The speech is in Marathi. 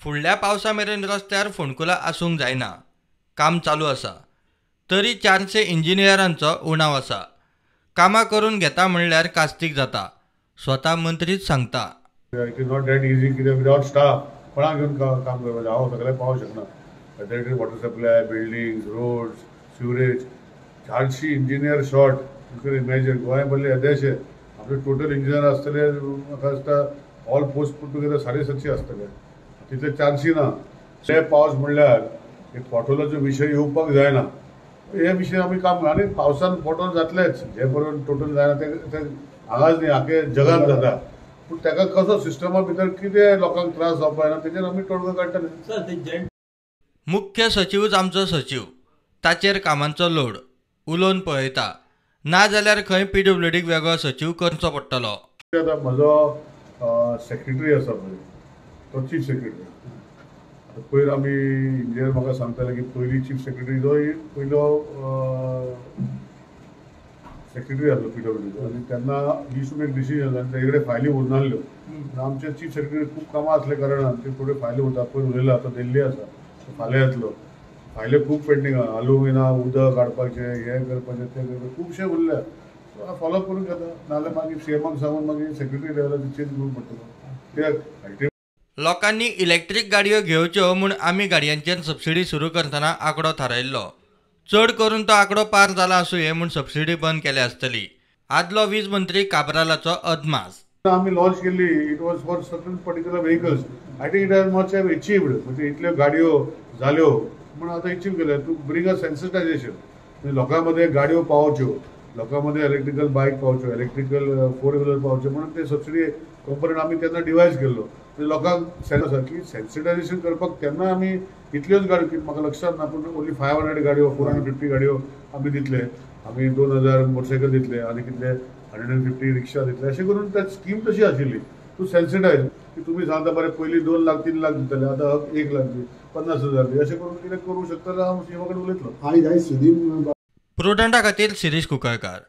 फुडल्या पावसा मेरेन रस्त्यार फोंडकुलां आसूंक जायना। काम चालू आसा, तरी 400 इंजिनियरांचो उणाव आसा। कामां करून घेता म्हणल्यार कास्तीक जाता, स्वता मंत्रीच सांगता। It is not that easy कित्याक विदाउट स्टाफ कोणाक घेवन काम करपाचें हांव सगळें पावोंक शकना। Whether water supply, buildings, roads, sewerage, 400 engineer short. You can imagine गोंया भरले येदेशे आपले टोटल इंजिनियर आसतले म्हाका दिसता ऑल पोस्ट पूट टुगेदर 750 आसतले, तितले 400 ना। ते पावस म्हणल्यार एक पोर्टलाचो विशय येवपाक जायना, हे विशय आमी काम आनी पावसान पोर्टल जातलेच, जे पर्यंत टोटल जायना ते हांगाच न्ही आख्या जगान जाता। पूण ताका कसो सिस्टमा भितर कितें लोकांक त्रास जावपाक जायना तेजेर आमी तोडगो काडटले। मुख्य सचिवच आमचो सचिव, ताचेर कामांचो लोड उलोवन पळयता, ना जाल्यार खंय PWDक वेगळो सचिव करचो पडटलो। आतां म्हजो सेक्रेटरी आसा पळय, तो चीफ सेक्रेटरी। आतां पयर आमी इंजिनियर म्हाका सांगताले की पयलीं चीफ सेक्रेटरी जो पयलो सेक्रेटरी आसलो PWDचो, आनी तेन्ना ही टू मेक डिसिजन आनी तेजे कडेन फायली उरनासल्यो। आमचे चीफ सेक्रेटरी खूब कामां आसले कारणान ते थोड्यो फायली उरता, पयर उलयला आतां दिल्ली आसा, फाल्यां येतलो। फायले खूब पेंडींग आहा, अल्युमिना उदक काडपाचें, हें करपाचें तें करपाचें खूबशें उरल्या, सो फॉलो करून घेता। नाजाल्यार मागीर CMक सांगून मागीर सेक्रेटरी लेवलाचेर चेंज करूंक पडटलो कित्याक लोकांनी इलेक्ट्रीक गाडयो घेवच्यो म्हूण आमी गाडयांचेर सबसिडी सुरू करतना आंकडो थारायल्लो। चड करून तो आंकडो पार जाला आसूंये म्हूण सबसिडी बंद केल्या आसतली। आदलो वीज मंत्री काब्रालाचो अदमास। आमी लॉन्च केल्ली, it was for certain particular vehicles. I think it has much have अचिव्ड, म्हणजे इतल्यो गाडयो जाल्यो म्हणून आतां अचीव केल्या टू ब्रिंग अ सेन्सिटायझेशन, म्हणजे लोकां मदें गाडयो पावच्यो, लोकां मदें इलेक्ट्रिकल बायक पावच्यो, इलेक्ट्रिकल 4 व्हिलर पावच्यो म्हणून ते सबसिडी कंपनीन आमी तेन्ना डिवायस केल्लो। म्हणजे लोकांक आसा की सेन्सिटायझेशन करपाक तेन्ना आमी इतल्योच गाडयो, म्हाका लक्षात ना पूण ओन्ली 500 गाडयो 450 गाडयो आमी दितले, आमी 2000 मोटरसायकल दितले आनी कितले 150 रिक्षा दितले, अशें करून त्या स्कीम तशी आशिल्ली टू सेन्सिटायज की तुमी सांगता बरें पयलीं 2 लाख 3 लाख दितले, आतां 1 लाख दी, 50,000 दी, अशें करून कितें करूं शकता जाल्यार हांव CM कडेन उलयतलो। प्रुडंटा खातीर शिरीष कुंकळकार।